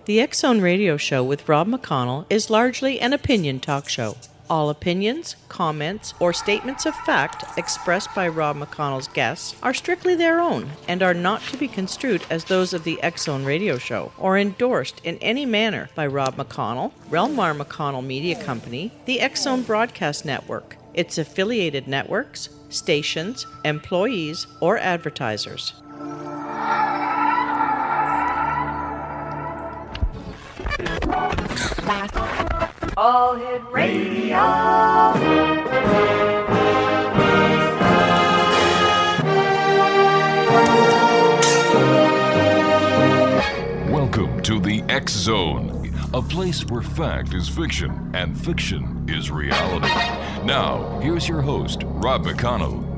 The X Zone Radio Show with Rob McConnell is largely an opinion talk show. All opinions, comments, or statements of fact expressed by Rob McConnell's guests are strictly their own and are not to be construed as those of the X Zone Radio Show or endorsed in any manner by Rob McConnell, Relmar McConnell Media Company, the X Zone Broadcast Network, its affiliated networks, stations, employees, or advertisers. All Hit Radio. Welcome to the X Zone, a place where fact is fiction and fiction is reality. Now, here's your host, Rob McConnell.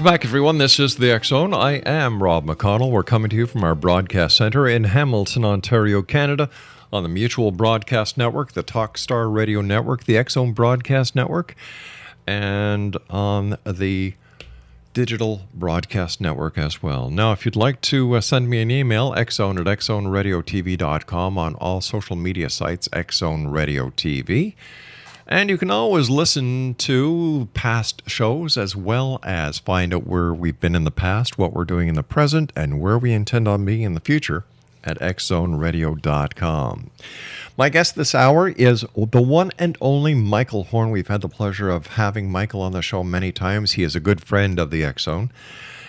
Back, everyone. This is the X Zone. I am Rob McConnell. We're coming to you from our broadcast center in Hamilton, Ontario, Canada, on the Mutual Broadcast Network, the Talkstar Radio Network, the X Zone Broadcast Network, and on the Digital Broadcast Network as well. Now, if you'd like to send me an email, xzone@xzoneradiotv.com, on all social media sites, X Zone Radio TV. And you can always listen to past shows as well as find out where we've been in the past, what we're doing in the present, and where we intend on being in the future at xzoneradio.com. My guest this hour is the one and only Michael Horn. We've had the pleasure of having Michael on the show many times. He is a good friend of the X Zone,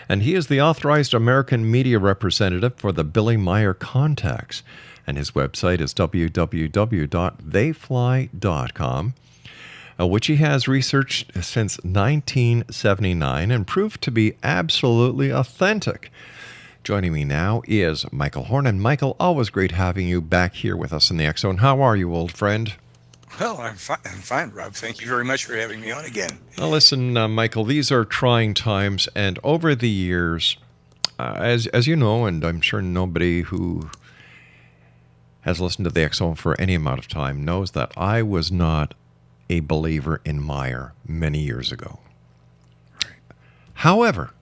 and he is the authorized American media representative for the Billy Meier Contacts. And his website is www.theyfly.com. Which he has researched since 1979 and proved to be absolutely authentic. Joining me now is Michael Horn. And Michael, always great having you back here with us in the X Zone. How are you, old friend? Well, I'm fine, Rob. Thank you very much for having me on again. Now listen, Michael, these are trying times, and over the years, as you know, and I'm sure nobody who has listened to the X Zone for any amount of time knows that I was not a believer in Meier many years ago. Right. However,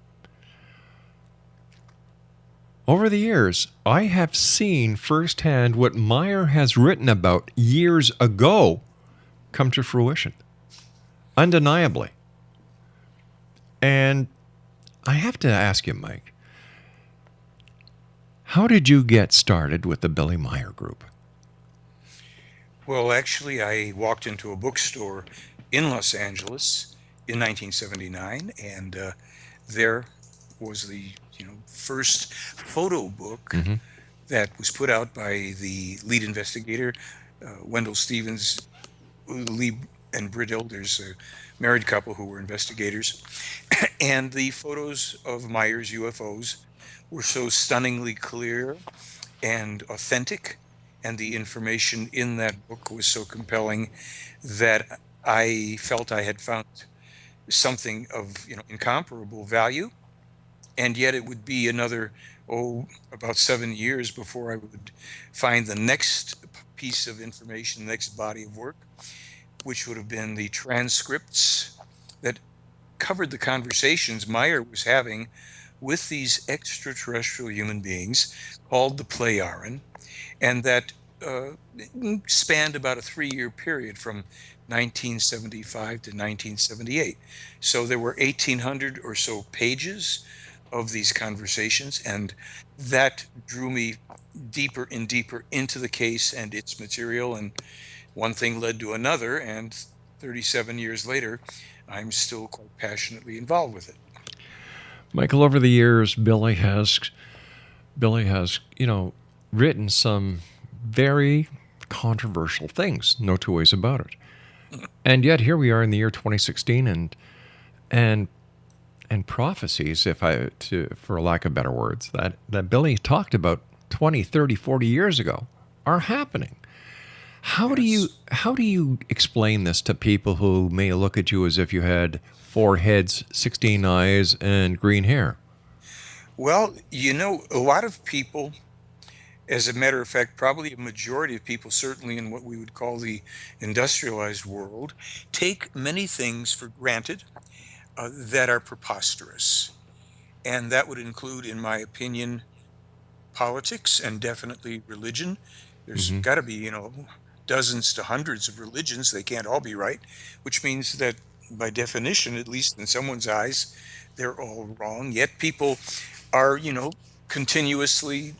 over the years, I have seen firsthand what Meier has written about years ago come to fruition, undeniably. And I have to ask you, Mike, how did you get started with the Billy Meier Group? Well, actually, I walked into a bookstore in Los Angeles in 1979, and there was the first photo book that was put out by the lead investigator, Wendell Stevens, Lee and Bridell. There's a married couple who were investigators, and the photos of Meier's UFOs were so stunningly clear and authentic, and the information in that book was so compelling that I felt I had found something of incomparable value. And yet it would be another, about 7 years before I would find the next piece of information, the next body of work, which would have been the transcripts that covered the conversations Meier was having with these extraterrestrial human beings called the Plejaren, and that spanned about a 3-year period from 1975 to 1978. So there were 1,800 or so pages of these conversations, and that drew me deeper and deeper into the case and its material, and one thing led to another, and 37 years later, I'm still quite passionately involved with it. Michael, over the years, Billy has, written some very controversial things, no two ways about it. And yet here we are in the year 2016, and prophecies, for lack of better words, that Billy talked about 20, 30, 40 years ago are happening. How do you explain this to people who may look at you as if you had 4 heads, 16 eyes, and green hair? Well, a lot of people, as a matter of fact, probably a majority of people, certainly in what we would call the industrialized world, take many things for granted that are preposterous. And that would include, in my opinion, politics and definitely religion. There's Hmm. got to be, dozens to hundreds of religions. They can't all be right, which means that by definition, at least in someone's eyes, they're all wrong. Yet people are, continuously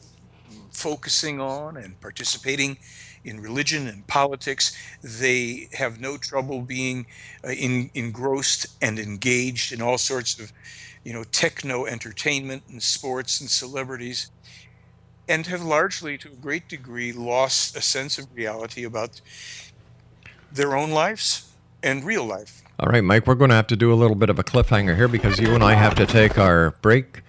focusing on and participating in religion and politics. They have no trouble being engrossed and engaged in all sorts of, techno entertainment and sports and celebrities, and have largely, to a great degree, lost a sense of reality about their own lives and real life. All right, Mike, we're going to have to do a little bit of a cliffhanger here because you and I have to take our break.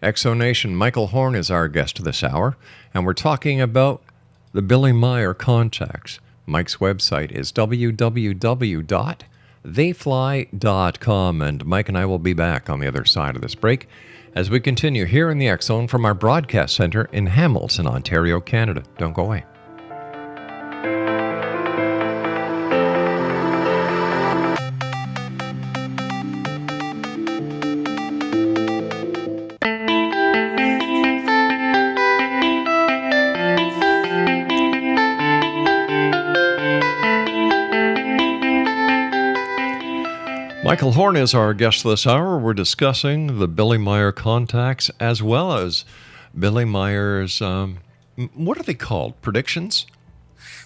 Exonation Michael Horn is our guest this hour, and we're talking about the Billy Meier contacts. Mike's website is www.theyfly.com, and Mike and I will be back on the other side of this break as we continue here in the X Zone from our broadcast center in Hamilton, Ontario, Canada. Don't go away. Michael Horn is our guest this hour. We're discussing the Billy Meier contacts as well as Billy Meier's, what are they called? Predictions?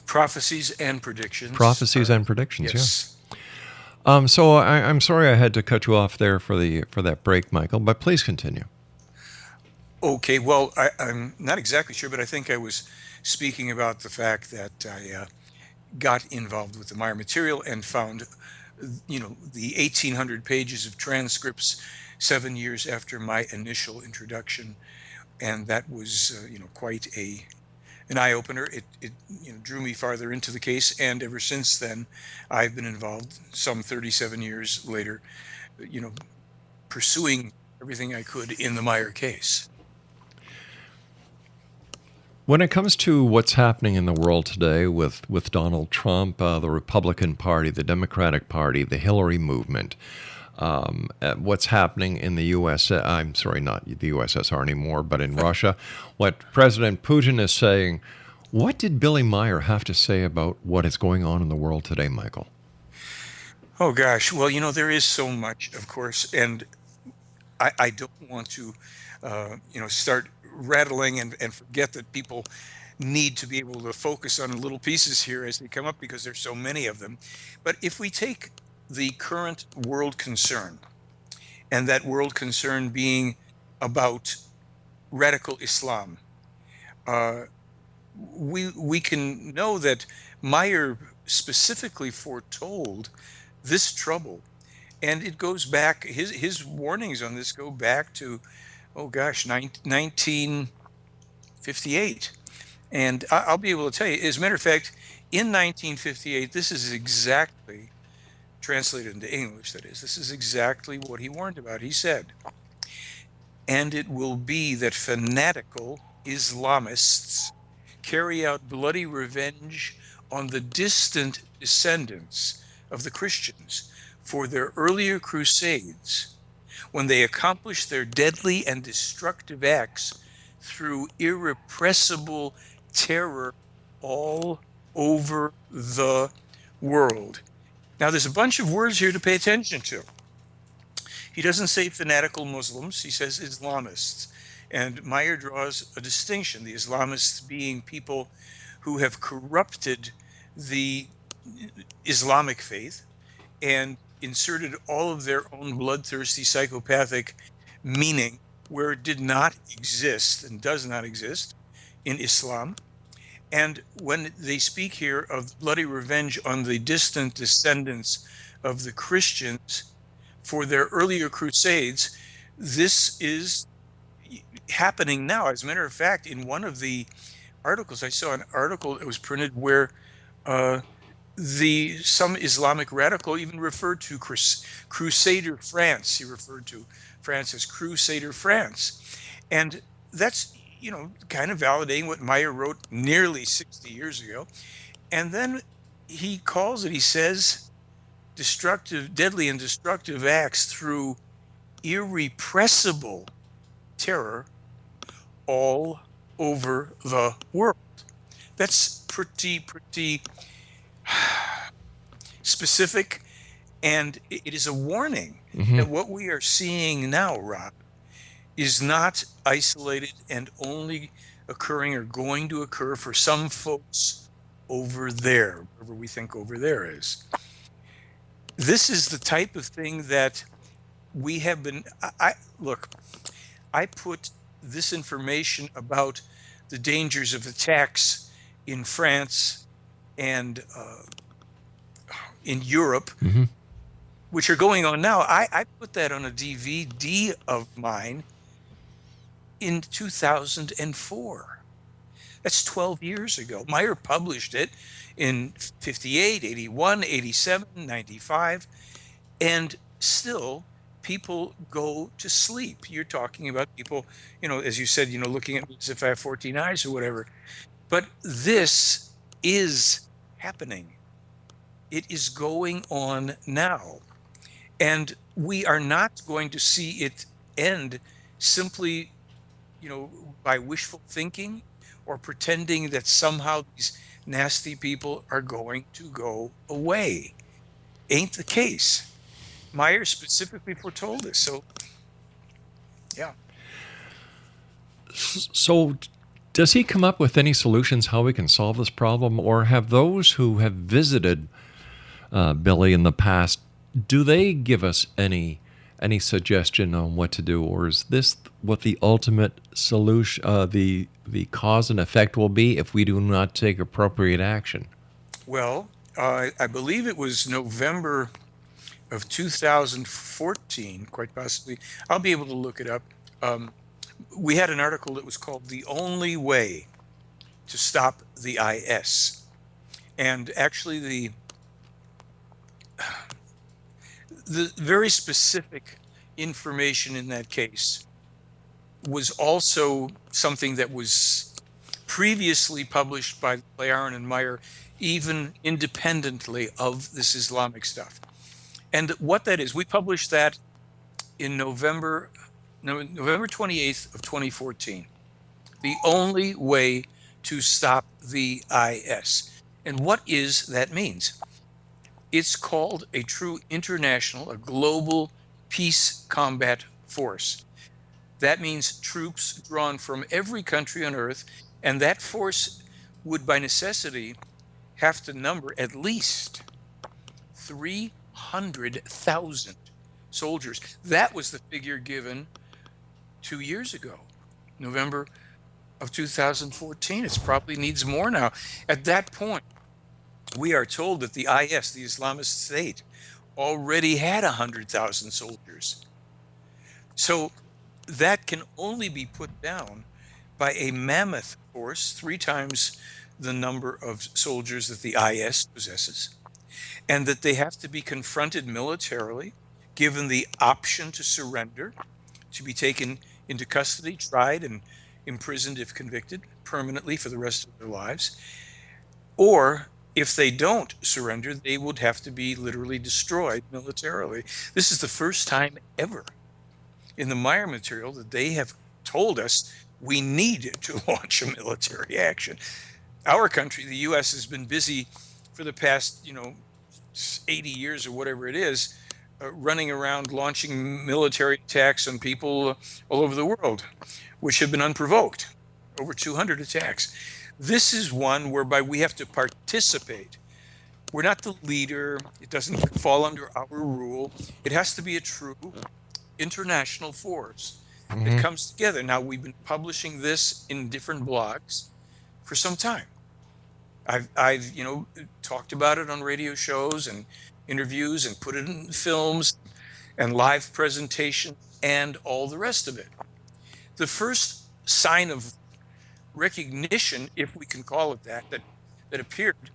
Prophecies and predictions. Prophecies and predictions, yes. So I'm sorry I had to cut you off there for that break, Michael, but please continue. Okay, well, I'm not exactly sure, but I think I was speaking about the fact that I got involved with the Meier material and found, the 1,800 pages of transcripts 7 years after my initial introduction, and that was, quite an eye opener. It drew me farther into the case, and ever since then, I've been involved. Some 37 years later, pursuing everything I could in the Meier case. When it comes to what's happening in the world today with Donald Trump, the Republican Party, the Democratic Party, the Hillary movement, what's happening in the I'm sorry, not the USSR anymore, but in Russia, what President Putin is saying, what did Billy Meier have to say about what is going on in the world today, Michael? Oh, gosh. Well, there is so much, of course, and I don't want to, start rattling and forget that people need to be able to focus on little pieces here as they come up because there's so many of them. But if we take the current world concern, and that world concern being about radical Islam, we can know that Meier specifically foretold this trouble, and it goes back. His warnings on this go back to, oh gosh, 1958. And I'll be able to tell you, as a matter of fact, in 1958, this is exactly, translated into English, that is, this is exactly what he warned about. He said, "And it will be that fanatical Islamists carry out bloody revenge on the distant descendants of the Christians for their earlier crusades, when they accomplish their deadly and destructive acts through irrepressible terror all over the world." Now, there's a bunch of words here to pay attention to. He doesn't say fanatical Muslims, he says Islamists. And Meier draws a distinction, the Islamists being people who have corrupted the Islamic faith and inserted all of their own bloodthirsty psychopathic meaning where it did not exist and does not exist in Islam. And when they speak here of bloody revenge on the distant descendants of the Christians for their earlier crusades, this is happening now. As a matter of fact, in one of the articles, I saw an article that was printed where some Islamic radical even referred to Crusader France. He referred to France as Crusader France. And that's, kind of validating what Meier wrote nearly 60 years ago. And then he says, destructive, deadly and destructive acts through irrepressible terror all over the world. That's pretty specific. And it is a warning that what we are seeing now, Rob, is not isolated and only occurring or going to occur for some folks over there, wherever we think over there is. This is the type of thing that we have been. Look, I put this information about the dangers of attacks in France and in Europe, which are going on now. I put that on a DVD of mine in 2004. That's 12 years ago. Meier published it in 58, 81, 87, 95, and still people go to sleep. You're talking about people, as you said, looking at me as if I have 14 eyes or whatever. But this is happening. It is going on now. And we are not going to see it end simply, by wishful thinking or pretending that somehow these nasty people are going to go away. Ain't the case. Meier specifically foretold this. So, yeah. So, does he come up with any solutions how we can solve this problem, or have those who have visited Billy in the past, do they give us any suggestion on what to do, or is this what the ultimate solution, the cause and effect will be if we do not take appropriate action? Well, I believe it was November of 2014, quite possibly. I'll be able to look it up. We had an article that was called "The Only Way to Stop the IS," and actually the very specific information in that case was also something that was previously published by Aaron and Meier, even independently of this Islamic stuff. And what that is, we published that in November 28th of 2014. The only way to stop the IS. And what is that means? It's called a true international, a global peace combat force. That means troops drawn from every country on earth, and that force would by necessity have to number at least 300,000 soldiers. That was the figure given 2 years ago, November of 2014. It probably needs more now. At that point, we are told that the IS, the Islamist State, already had 100,000 soldiers. So that can only be put down by a mammoth force, 3 times the number of soldiers that the IS possesses, and that they have to be confronted militarily, given the option to surrender, to be taken into custody, tried, and imprisoned if convicted permanently for the rest of their lives. Or if they don't surrender, they would have to be literally destroyed militarily. This is the first time ever in the Meier material that they have told us we need to launch a military action. Our country, the U.S., has been busy for the past, 80 years or whatever it is, running around launching military attacks on people all over the world, which have been unprovoked. Over 200 attacks. This is one whereby we have to participate. We're not the leader. It doesn't fall under our rule. It has to be a true international force that comes together. Now, we've been publishing this in different blogs for some time. I've talked about it on radio shows and interviews and put it in films and live presentations and all the rest of it. The first sign of recognition, if we can call it that appeared,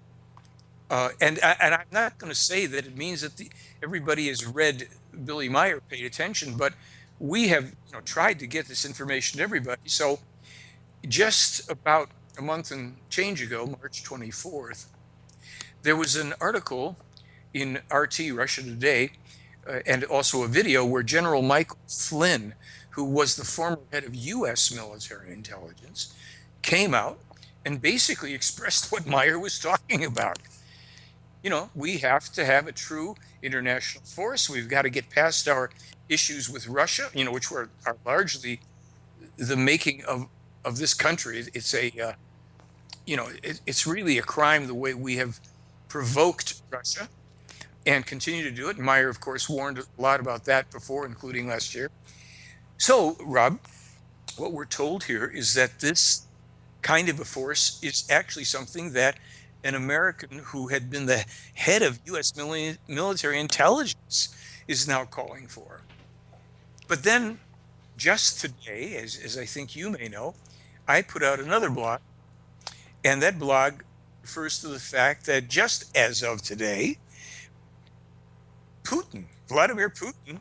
and I'm not going to say that it means that everybody has read Billy Meier, paid attention, but we have tried to get this information to everybody. So just about a month and change ago, March 24th, there was an article in RT, Russia Today, and also a video where General Michael Flynn, who was the former head of U.S. military intelligence, came out and basically expressed what Meier was talking about. We have to have a true international force. We've got to get past our issues with Russia, which are largely the making of this country. It's it's really a crime the way we have provoked Russia and continue to do it. Meier, of course, warned a lot about that before, including last year. So, Rob, what we're told here is that this kind of a force is actually something that an American who had been the head of U.S. military intelligence is now calling for. But then, just today, as I think you may know, I put out another blog, and that blog refers to the fact that just as of today, Vladimir Putin,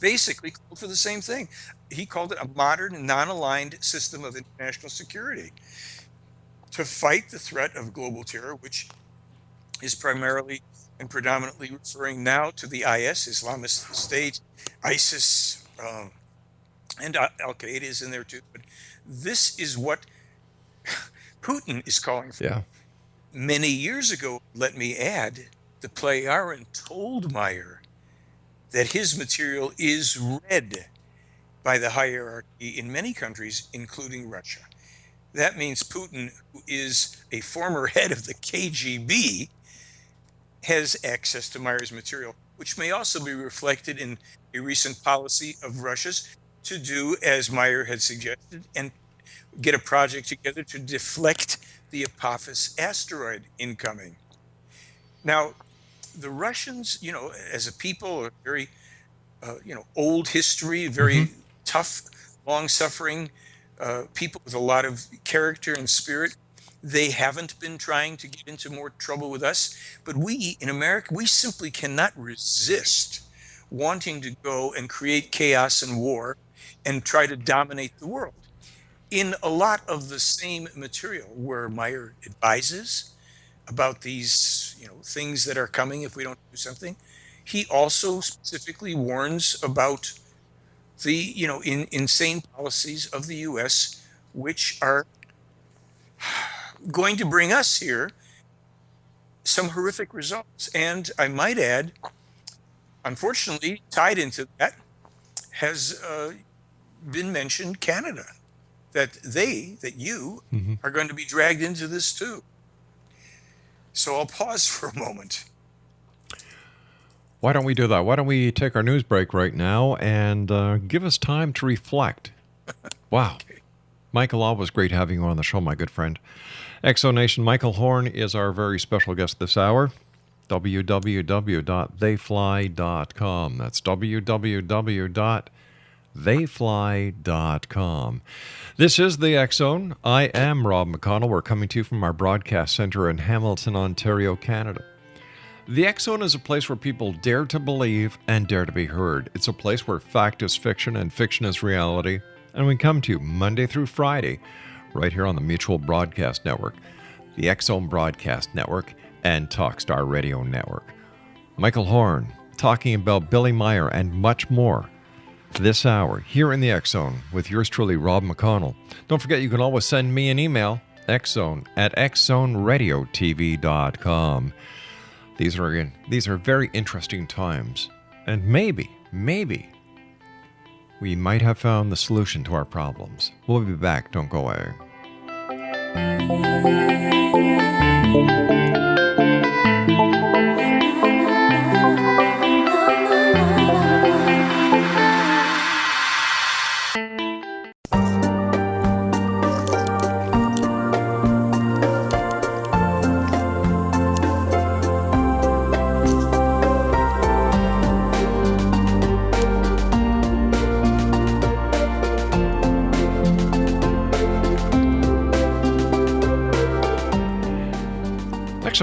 basically called for the same thing. He called it a modern, non-aligned system of international security to fight the threat of global terror, which is primarily and predominantly referring now to the IS, Islamist State, ISIS, and Al-Qaeda is in there too. But this is what Putin is calling for. Yeah. Many years ago, let me add, the Playaran told Meier that his material is read by the hierarchy in many countries, including Russia. That means Putin, who is a former head of the KGB, has access to Meier's material, which may also be reflected in a recent policy of Russia's to do as Meier had suggested and get a project together to deflect the Apophis asteroid incoming. Now, the Russians, as a people, are very, old history, very tough, long-suffering people with a lot of character and spirit. They haven't been trying to get into more trouble with us. But we, in America, we simply cannot resist wanting to go and create chaos and war and try to dominate the world. In a lot of the same material where Meier advises about these, things that are coming if we don't do something, he also specifically warns about the, insane policies of the U.S., which are going to bring us here some horrific results. And I might add, unfortunately, tied into that has been mentioned Canada, that you are going to be dragged into this too. So I'll pause for a moment. Why don't we do that? Why don't we take our news break right now and give us time to reflect? Wow. Okay. Michael, always great having you on the show, my good friend. Exonation Michael Horn is our very special guest this hour. www.theyfly.com. That's www.theyfly.com. This is the X Zone. I am Rob McConnell. We're coming to you from our broadcast center in Hamilton, Ontario, Canada. The X Zone is a place where people dare to believe and dare to be heard. It's a place where fact is fiction and fiction is reality. And we come to you Monday through Friday, right here on the Mutual Broadcast Network, the X Zone Broadcast Network, and Talkstar Radio Network. Michael Horn talking about Billy Meier and much more this hour here in the X Zone with yours truly, Rob McConnell. Don't forget, you can always send me an email, xzone@xzoneradiotv.com. These are very interesting times, and maybe we might have found the solution to our problems. We'll be back. Don't go away.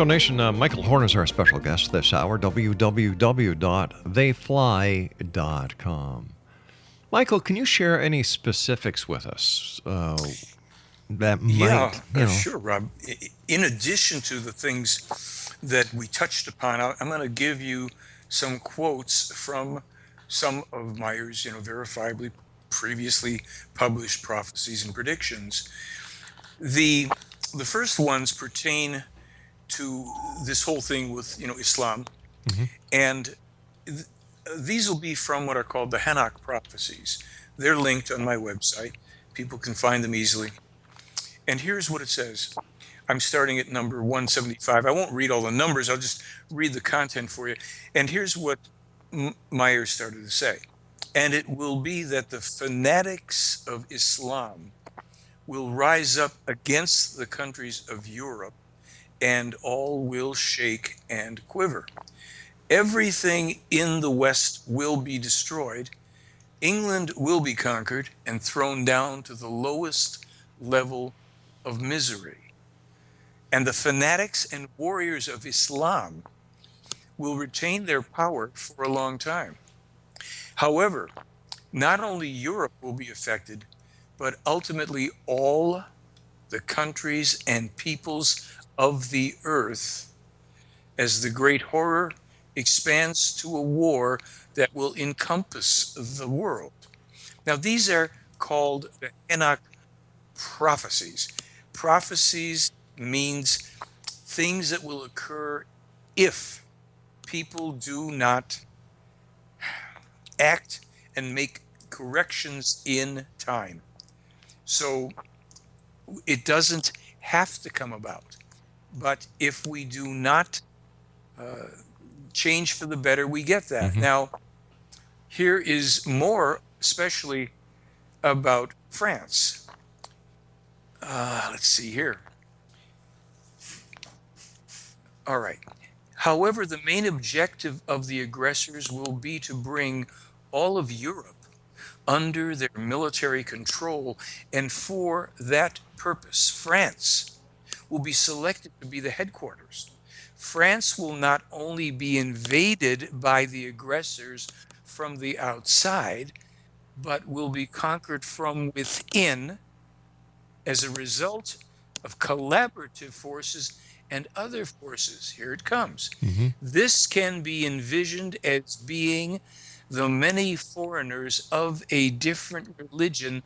Nation, Michael Horn is our special guest this hour, www.theyfly.com. Michael, can you share any specifics with us that Yeah, might, sure, Rob. In addition to the things that we touched upon, I'm going to give you some quotes from some of Meier's, verifiably previously published prophecies and predictions. The the first ones pertain to this whole thing with, Islam, and th- these will be from what are called the Hanok prophecies. They're linked on my website. People can find them easily. And here's what it says. I'm starting at number 175. I won't read all the numbers. I'll just read the content for you. And here's what Meier started to say. And it will be that the fanatics of Islam will rise up against the countries of Europe, and all will shake and quiver. Everything in the West will be destroyed. England will be conquered and thrown down to the lowest level of misery. And the fanatics and warriors of Islam will retain their power for a long time. However, not only Europe will be affected, but ultimately all the countries and peoples of the earth, as the great horror expands to a war that will encompass the world. Now, these are called the Enoch prophecies. Prophecies means things that will occur if people do not act and make corrections in time. So it doesn't have to come about. But if we do not change for the better, we get that. Now, here is more, especially about France. Let's see here. All right. However, the main objective of the aggressors will be to bring all of Europe under their military control, and for that purpose, France will be selected to be the headquarters. France will not only be invaded by the aggressors from the outside, but will be conquered from within as a result of collaborative forces and other forces. Here it comes. This can be envisioned as being the many foreigners of a different religion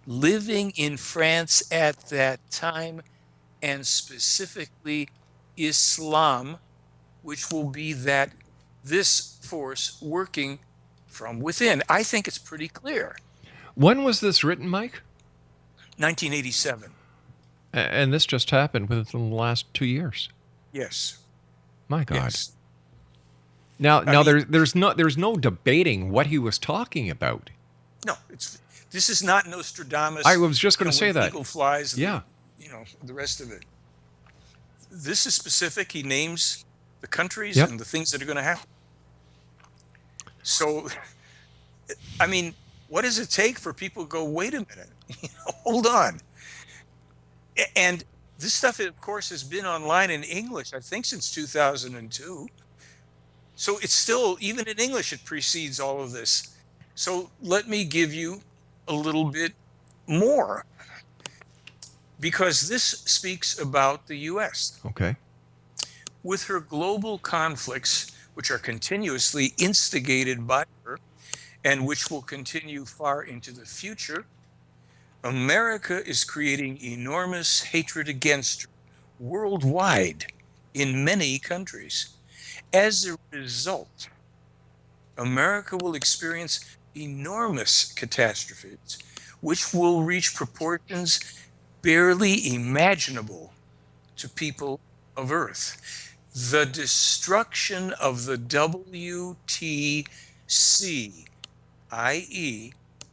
living in France at that time, and specifically Islam, which will be this force working from within. I think it's pretty clear. When was this written, Mike? 1987. And this just happened within the last 2 years. Yes. My God. Yes. Now, I mean, there's no debating what he was talking about. No, this is not Nostradamus. I was just going to say with that. Eagle flies. And Yeah. the rest of it. This is specific. He names the countries Yep. and the things that are going to happen. So, I mean, what does it take for people to go, wait a minute, hold on? And this stuff, of course, has been online in English, I think, since 2002. So it's still, even in English, it precedes all of this. So let me give you a little bit more, because this speaks about the U.S. Okay. With her global conflicts, which are continuously instigated by her and which will continue far into the future, America is creating enormous hatred against her worldwide in many countries. As a result, America will experience enormous catastrophes, which will reach proportions barely imaginable to people of Earth. The destruction of the WTC, i.e.,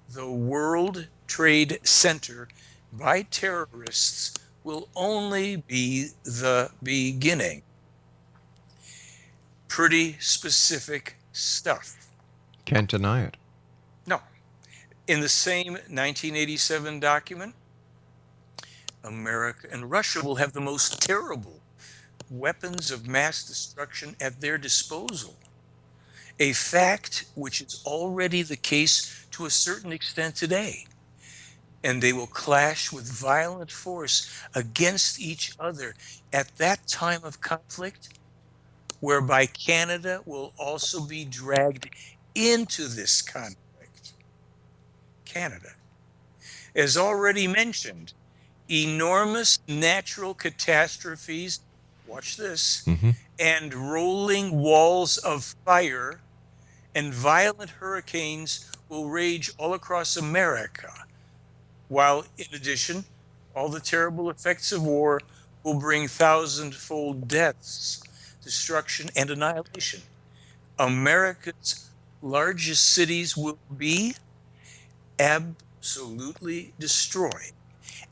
the World Trade Center, by terrorists will only be the beginning. Pretty specific stuff. Can't deny it. No. In the same 1987 document, America and Russia will have the most terrible weapons of mass destruction at their disposal. a fact which is already the case to a certain extent today. And they will clash with violent force against each other at that time of conflict, whereby Canada will also be dragged into this conflict. Canada. As already mentioned, enormous natural catastrophes, watch this, and rolling walls of fire and violent hurricanes will rage all across America, while in addition, all the terrible effects of war will bring thousand-fold deaths, destruction, and annihilation. America's largest cities will be absolutely destroyed,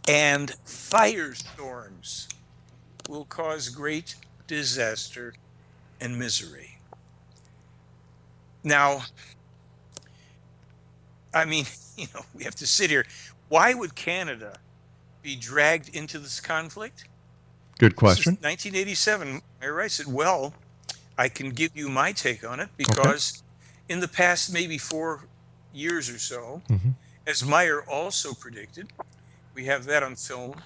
and firestorms will cause great disaster and misery. Now, I mean, we have to sit here. Why would Canada be dragged into this conflict? Good This is question. 1987. Meier said, well, I can give you my take on it because in the past maybe 4 years or so, as Meier also predicted, we have that on film,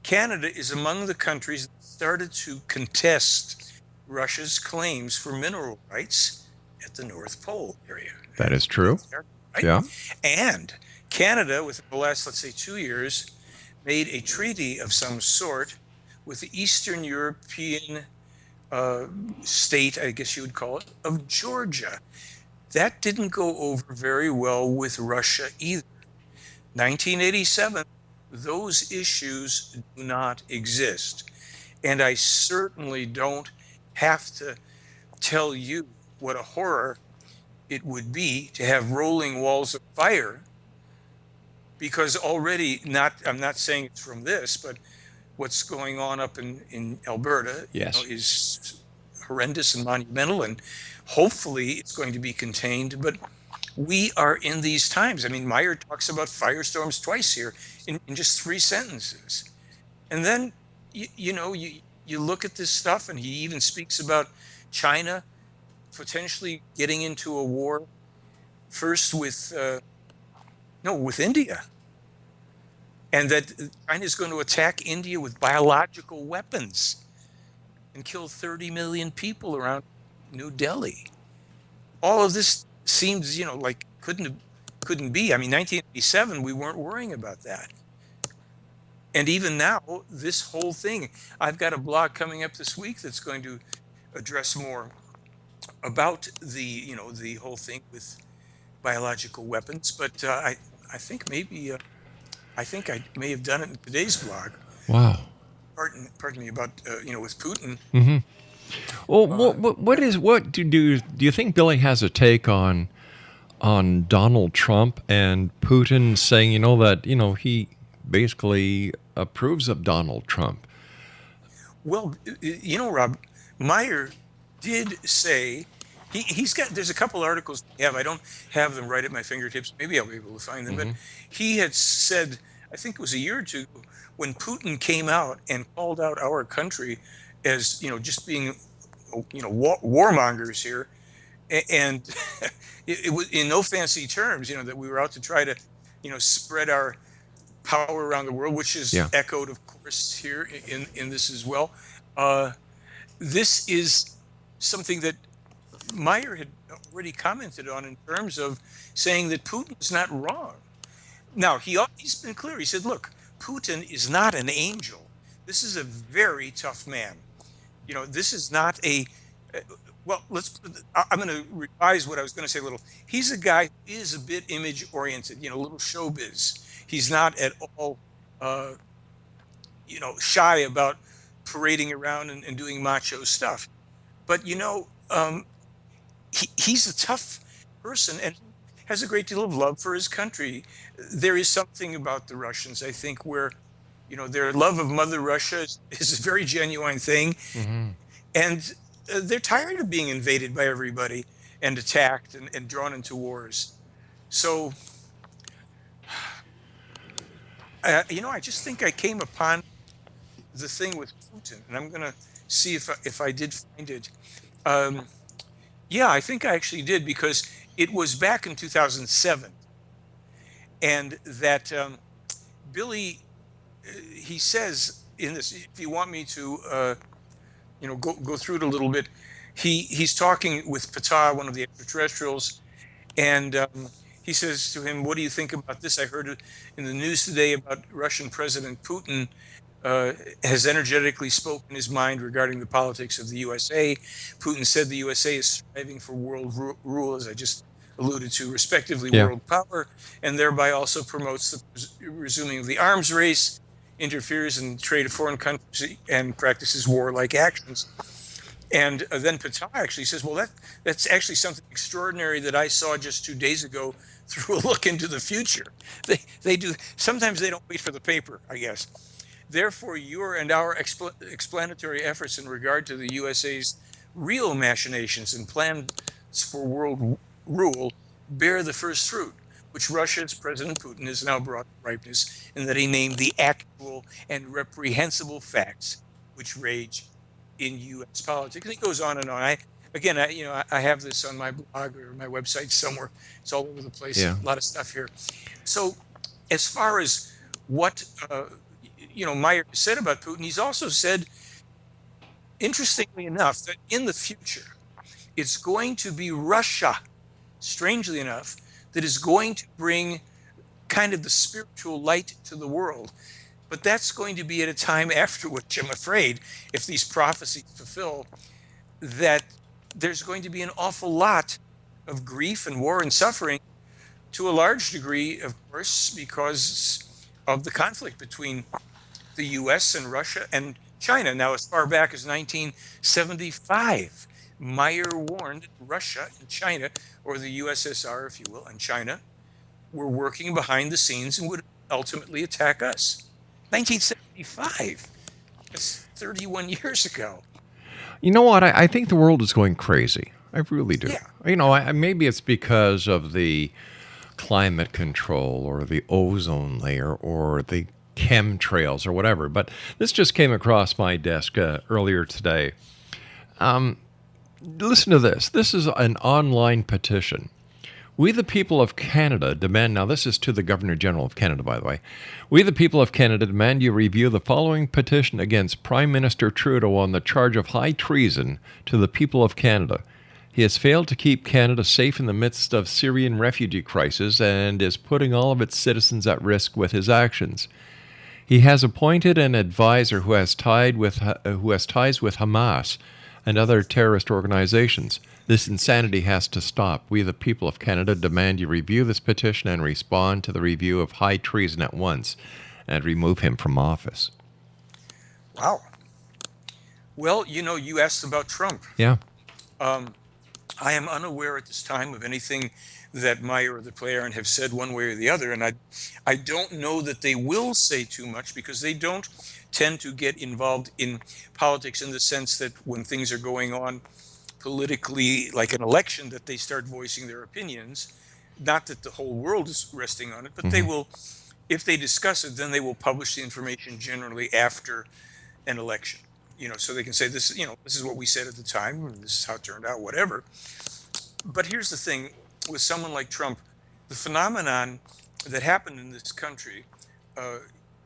Canada is among the countries that started to contest Russia's claims for mineral rights at the North Pole area. That is true. Right? Yeah. And Canada, within the last, let's say, 2 years, made a treaty of some sort with the Eastern European state, I guess you would call it, of Georgia. That didn't go over very well with Russia either. 1987, those issues do not exist. And I certainly don't have to tell you what a horror it would be to have rolling walls of fire, because already, I'm not saying it's from this, but what's going on up in Alberta is horrendous and monumental, and hopefully it's going to be contained. But we are in these times. I mean, Meier talks about firestorms twice here in just 3 sentences. And then, you look at this stuff, and he even speaks about China potentially getting into a war first with India. And that China is going to attack India with biological weapons and kill 30 million people around New Delhi. All of this seems, like couldn't be. I mean, 1987, we weren't worrying about that. And even now, this whole thing, I've got a blog coming up this week that's going to address more about the whole thing with biological weapons. But I think maybe I may have done it in today's blog. Wow. Pardon me, about with Putin. Well, what do you think Billy has a take on Donald Trump and Putin saying that he basically approves of Donald Trump? Well, Rob, Meier did say there's a couple articles I don't have them right at my fingertips. Maybe I'll be able to find them. But he had said, I think it was a year or two, when Putin came out and called out our country as just being warmongers here, and it was in no fancy terms, that we were out to try to spread our power around the world, which is echoed, of course, here in this as well. This is something that Meier had already commented on in terms of saying that Putin is not wrong. Now, he's been clear. He said, look, Putin is not an angel. This is a very tough man. This is not I'm going to revise what I was going to say a little. He's a guy who is a bit image-oriented, a little showbiz. He's not at all, shy about parading around and doing macho stuff. But, he's a tough person and has a great deal of love for his country. There is something about the Russians, I think, where, their love of Mother Russia is a very genuine thing. And they're tired of being invaded by everybody and attacked and drawn into wars. So, I just think I came upon the thing with Putin, and I'm going to see if I did find it. Yeah, I think I actually did, because it was back in 2007, and that Billy, he says in this, if you want me to, go through it a little bit, he's talking with Ptah, one of the extraterrestrials, and he says to him, "What do you think about this? I heard it in the news today about Russian President Putin uh, has energetically spoken his mind regarding the politics of the USA. Putin said the USA is striving for world rule, as I just alluded to, respectively Yeah. world power, and thereby also promotes the resuming of the arms race, interferes in trade of foreign countries, and practices warlike actions." And then Ptah actually says, "Well, that's actually something extraordinary that I saw just 2 days ago through a look into the future." They do, sometimes they don't wait for the paper, I guess. "Therefore, your and our explanatory efforts in regard to the USA's real machinations and plans for world rule bear the first fruit, which Russia's President Putin has now brought to ripeness, in that he named the actual and reprehensible facts which rage in U.S. politics." And he goes on and on. I have this on my blog or my website somewhere. It's all over the place. Yeah. A lot of stuff here. So, as far as what Meier said about Putin, he's also said, interestingly enough, that in the future it's going to be Russia, strangely enough, that is going to bring kind of the spiritual light to the world. But that's going to be at a time after which, I'm afraid, if these prophecies fulfill, that there's going to be an awful lot of grief and war and suffering, to a large degree, of course, because of the conflict between the US and Russia and China. Now, as far back as 1975, Meier warned Russia and China, or the USSR, if you will, and China, were working behind the scenes and would ultimately attack us. 1975. That's 31 years ago. You know what? I think the world is going crazy. I really do. Yeah. Maybe it's because of the climate control or the ozone layer or the chemtrails or whatever. But this just came across my desk earlier today. Listen to this. This is an online petition. "We, the people of Canada, demand," now this is to the Governor General of Canada, by the way. "We, the people of Canada, demand you review the following petition against Prime Minister Trudeau on the charge of high treason to the people of Canada. He has failed to keep Canada safe in the midst of Syrian refugee crisis and is putting all of its citizens at risk with his actions. He has appointed an advisor who has ties with Hamas and other terrorist organizations. This insanity has to stop. We, the people of Canada, demand you review this petition and respond to the review of high treason at once and remove him from office." Wow. Well, you asked about Trump. Yeah. I am unaware at this time of anything that Meier or the Player have said one way or the other, and I don't know that they will say too much, because they don't tend to get involved in politics in the sense that when things are going on politically, like an election, that they start voicing their opinions. Not that the whole world is resting on it, but they will, if they discuss it, then they will publish the information generally after an election. So they can say, this is what we said at the time, and this is how it turned out, whatever. But here's the thing with someone like Trump, the phenomenon that happened in this country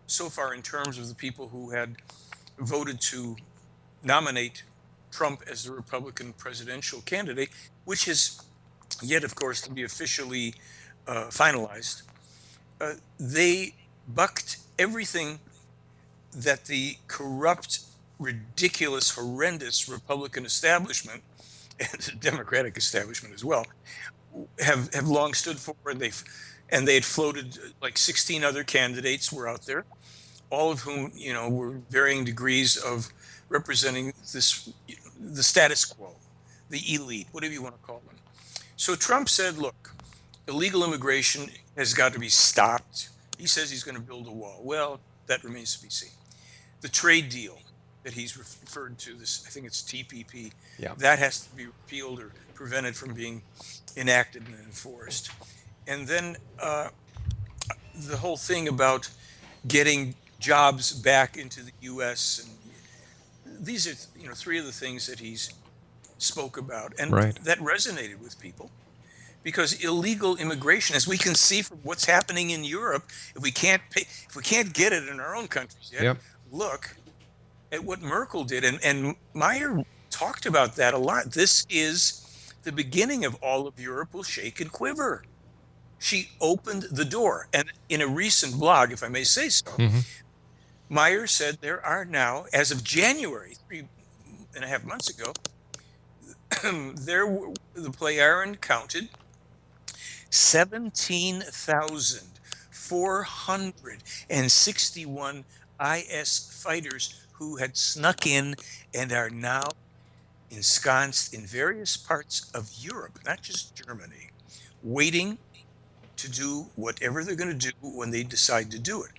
so far, in terms of the people who had voted to nominate Trump as the Republican presidential candidate, which is yet, of course, to be officially finalized, they bucked everything that the corrupt, ridiculous, horrendous Republican establishment, and the Democratic establishment as well, have long stood for. And they had floated like 16 other candidates were out there, all of whom were varying degrees of representing the status quo, the elite, whatever you want to call them. So Trump said, "Look, illegal immigration has got to be stopped." He says he's going to build a wall. Well, that remains to be seen. The trade deal that he's referred to, this, I think it's TPP, that has to be repealed or prevented from being enacted and enforced. And then the whole thing about getting jobs back into the U.S. and these are three of the things that he's spoke about, and Right. that resonated with people. Because illegal immigration, as we can see from what's happening in Europe, if we can't get it in our own countries yet, Yep. look at what Merkel did. And Meier talked about that a lot. This is the beginning of all of Europe will shake and quiver. She opened the door. And in a recent blog, if I may say so, Meier said there are now, as of January, 3.5 months ago, the Plejaren counted 17,461 IS fighters who had snuck in and are now ensconced in various parts of Europe, not just Germany, waiting to do whatever they're going to do when they decide to do it.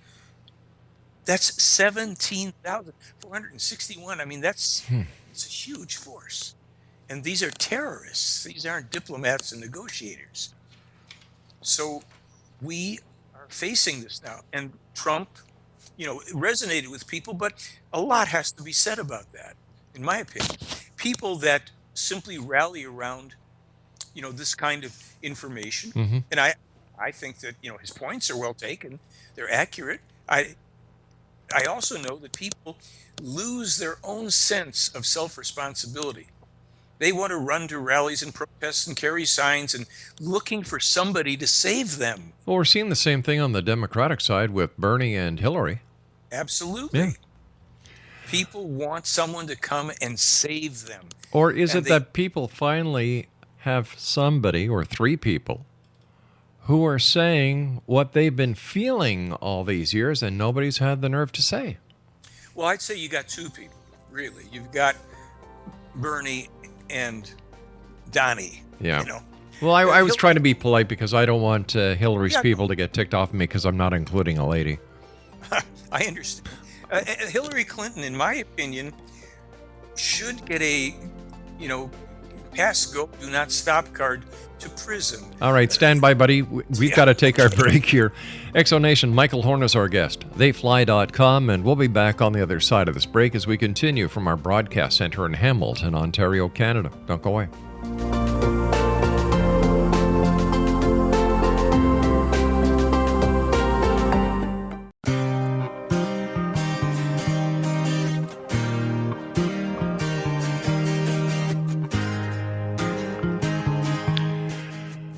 That's 17,461. I mean, it's a huge force. And these are terrorists. These aren't diplomats and negotiators. So we are facing this now. And Trump, it resonated with people, but a lot has to be said about that, in my opinion. People that simply rally around, this kind of information. And I think that, his points are well taken. They're accurate. I also know that people lose their own sense of self-responsibility. They want to run to rallies and protests and carry signs and looking for somebody to save them. Well, we're seeing the same thing on the Democratic side with Bernie and Hillary. Absolutely. Yeah. People want someone to come and save them. Or is it that people finally have somebody or three people who are saying what they've been feeling all these years and nobody's had the nerve to say? Well, I'd say you got two people, really. You've got Bernie and Donnie. Yeah. Well, I was trying to be polite because I don't want Hillary's people to get ticked off me because I'm not including a lady. I understand. Hillary Clinton, in my opinion, should get a, pass, go, do not stop card to prison. All right, stand by, buddy. We've got to take our break here. Exonation, Michael Horn is our guest. Theyfly.com, and we'll be back on the other side of this break as we continue from our broadcast center in Hamilton, Ontario, Canada. Don't go away.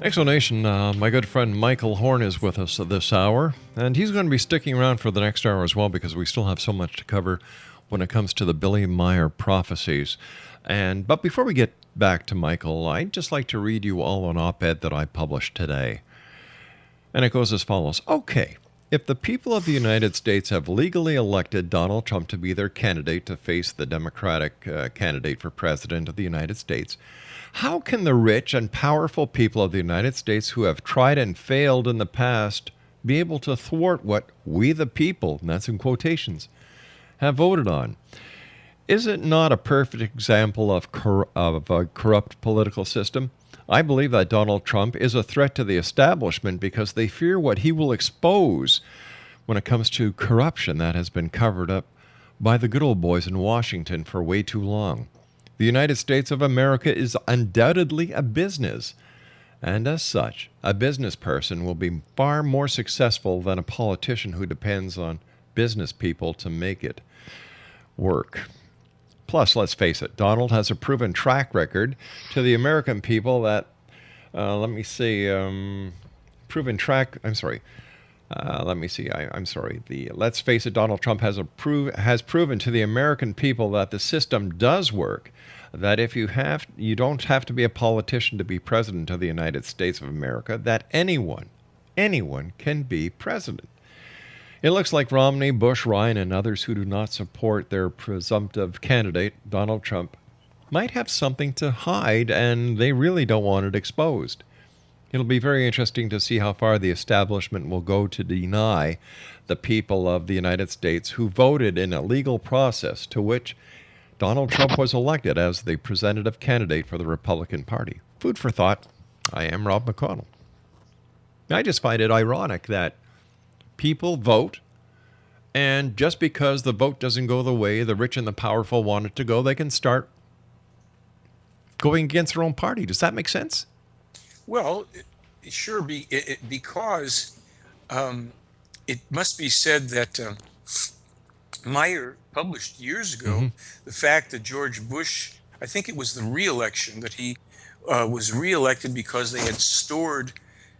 Exonation, my good friend Michael Horn is with us this hour, and he's going to be sticking around for the next hour as well because we still have so much to cover when it comes to the Billy Meier prophecies. But before we get back to Michael, I'd just like to read you all an op-ed that I published today. And it goes as follows. Okay, if the people of the United States have legally elected Donald Trump to be their candidate to face the Democratic candidate for president of the United States, how can the rich and powerful people of the United States who have tried and failed in the past be able to thwart what we the people, and that's in quotations, have voted on? Is it not a perfect example of a corrupt political system? I believe that Donald Trump is a threat to the establishment because they fear what he will expose when it comes to corruption that has been covered up by the good old boys in Washington for way too long. The United States of America is undoubtedly a business, and as such, a business person will be far more successful than a politician who depends on business people to make it work. Plus, let's face it, Donald has a proven track record to the American people that, let's face it, Donald Trump has proven to the American people that the system does work, that if you don't have to be a politician to be president of the United States of America, that anyone can be president. It looks like Romney, Bush, Ryan, and others who do not support their presumptive candidate, Donald Trump, might have something to hide, and they really don't want it exposed. It'll be very interesting to see how far the establishment will go to deny the people of the United States who voted in a legal process to which Donald Trump was elected as the representative candidate for the Republican Party. Food for thought. I am Rob McConnell. I just find it ironic that people vote, and just because the vote doesn't go the way the rich and the powerful want it to go, they can start going against their own party. Does that make sense? Well, sure, because it must be said that Meier published years ago the fact that George Bush, I think it was the re-election, that he was re-elected because they had stored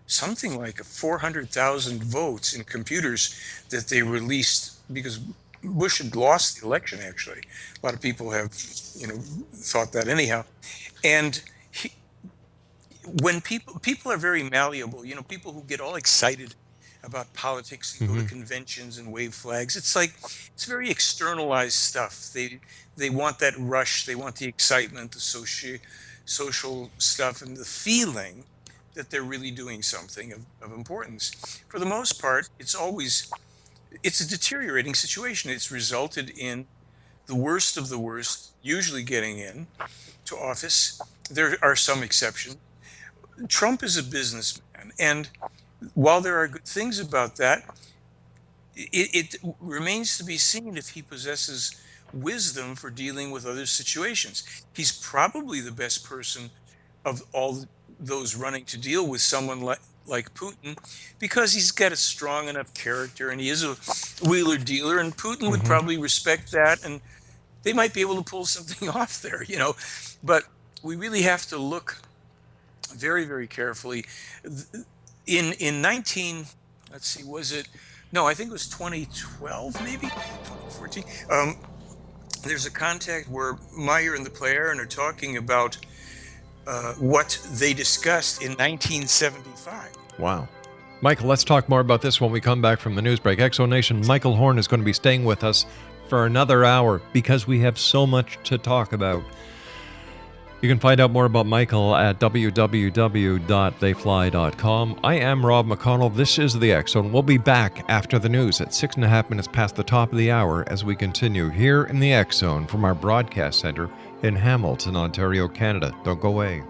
something like 400,000 votes in computers that they released because Bush had lost the election, actually. A lot of people have, thought that anyhow. And when people are very malleable, people who get all excited about politics and go to conventions and wave flags, it's very externalized stuff. They want that rush, they want the excitement, the social stuff, and the feeling that they're really doing something of importance. For the most part, it's a deteriorating situation. It's resulted in the worst of the worst usually getting in to office. There are some exceptions. Trump is a businessman, and while there are good things about that, it remains to be seen if he possesses wisdom for dealing with other situations. He's probably the best person of all those running to deal with someone like Putin, because he's got a strong enough character and he is a wheeler dealer, and Putin would probably respect that, and they might be able to pull something off there, But we really have to look very, very carefully. In 19, let's see, I think it was 2012, maybe 2014. There's a contact where Meier and the play Aaron are talking about what they discussed in 1975. Wow. Michael, let's talk more about this when we come back from the news break. Exo Nation, Michael Horn is going to be staying with us for another hour because we have so much to talk about. You can find out more about Michael at www.theyfly.com. I am Rob McConnell. This is The Exo, and we'll be back after the news at 6.5 minutes past the top of the hour as we continue here in The Exo from our broadcast center in Hamilton, Ontario, Canada. Don't go away.